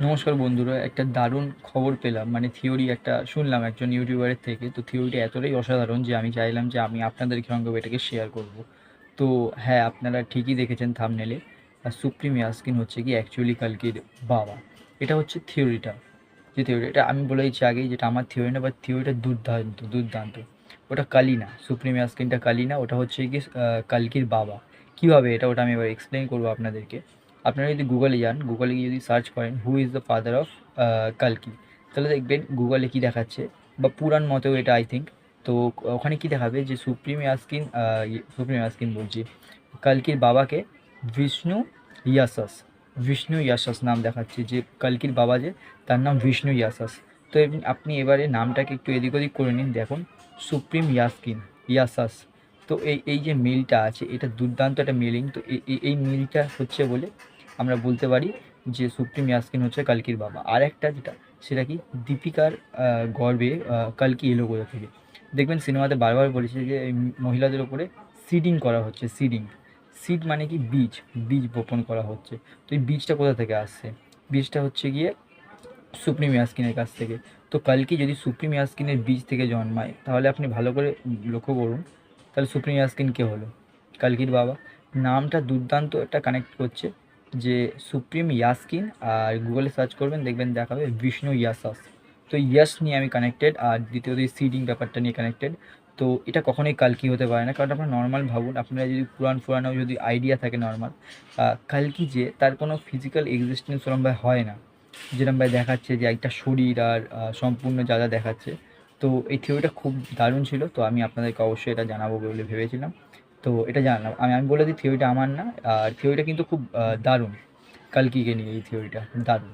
নমস্কার বন্ধুরা, একটা দারুণ খবর পেলাম, মানে থিওরি একটা শুনলাম একজন ইউটিউবারের থেকে। তো থিওরিটা এতটাই অসাধারণ যে আমি চাইলাম যে আমি আপনাদের সঙ্গে এটাকে শেয়ার করব। তো হ্যাঁ, আপনারা ঠিকই দেখেছেন থাম্বনেলে। সুপ্রিম ইয়াস্কিন হচ্ছে কি অ্যাকচুয়ালি কালকির বাবা। এটা হচ্ছে থিওরিটা। যে থিওরিটা আমি বলে দিচ্ছি আগেই, যেটা আমার থিওরি না, বাট থিওরিটা দুর্দান্ত দুর্দান্ত। ওটা কালি না, সুপ্রিম ইয়াস্কিনটা কালি না, ওটা হচ্ছে কি কালকির বাবা। কীভাবে এটা, ওটা আমি এবার এক্সপ্লেন করবো আপনাদেরকে। আপনারা যদি গুগলে যান, গুগলে গিয়ে যদি সার্চ করেন who is the father of কালকি, তাহলে দেখবেন গুগলে কী দেখাচ্ছে, বা পুরাণ মতেও এটা আই থিঙ্ক। তো ওখানে কী দেখাবে যে সুপ্রিম ইয়াস্কিন বলছি, কালকির বাবাকে বিষ্ণু ইয়াসাস, বিষ্ণু ইয়াসাস নাম দেখাচ্ছে, যে কালকির বাবা যে তার নাম বিষ্ণু ইয়াসাস। তো আপনি এবারে নামটাকে একটু এদিক ওদিক করে নিন, দেখুন সুপ্রিম ইয়াস্কিন ইয়াসাস। তো এই যে মিলটা আছে, এটা দুর্দান্ত একটা মিলিং। তো এই মিলটা হচ্ছে বলে আমরা বলতে পারি যে সুপ্রিম ইয়াস্কিন হচ্ছে কালকির বাবা। আর একটা যেটা, সেটা কি, দীপিকার গর্ভে কালকি এলো কোথা থেকে। দেখবেন সিনেমাতে বারবার বলেছে যে এই মহিলাদের ওপরে সিডিং করা হচ্ছে, সিডিং। সিড মানে কি, বীজ, বীজ বপন করা হচ্ছে। তো এই বীজটা কোথা থেকে আসছে? বীজটা হচ্ছে গিয়ে সুপ্রিম ইয়াস্কিনের কাছ থেকে। তো কালকি যদি সুপ্রিম ইয়াস্কিনের বীজ থেকে জন্মায়, তাহলে আপনি ভালো করে লক্ষ্য করুন, তাহলে সুপ্রিম ইয়াস্কিন কে হলো? কালকির বাবা। নামটা দুর্দান্ত একটা কানেক্ট করছে, যে সুপ্রিম ইয়াস্কিন, আর গুগলে সার্চ করবেন দেখবেন দেখাবে বিষ্ণু ইয়াসাস। তো ইয়াস নিয়ে আমি কানেক্টেড, আর দ্বিতীয়ত এই সিডিং ব্যাপারটা নিয়ে কানেক্টেড। তো এটা কখনোই কালকি হতে পারে না, কারণ আপনারা নর্মাল ভাবুন, আপনারা যদি পুরাণ ফুরাণেও যদি আইডিয়া থাকে নর্মাল, কালকি যে তার কোনো ফিজিক্যাল এক্সিস্টেন্স ওরমভাবে হয় না, যেরমভাবে দেখাচ্ছে যে একটা শরীর আর সম্পূর্ণ যা যা দেখাচ্ছে। তো এই থিওরিটা খুব দারুণ ছিল, তো আমি আপনাদেরকে অবশ্যই এটা জানাবো বলে ভেবেছিলাম। তো এটা জানলাম, আমি আমি বলে দিই থিওরিটা আমার না, আর থিওরিটা কিন্তু খুব দারুণ। কালকিকে নিয়ে এই থিওরিটা দারুণ।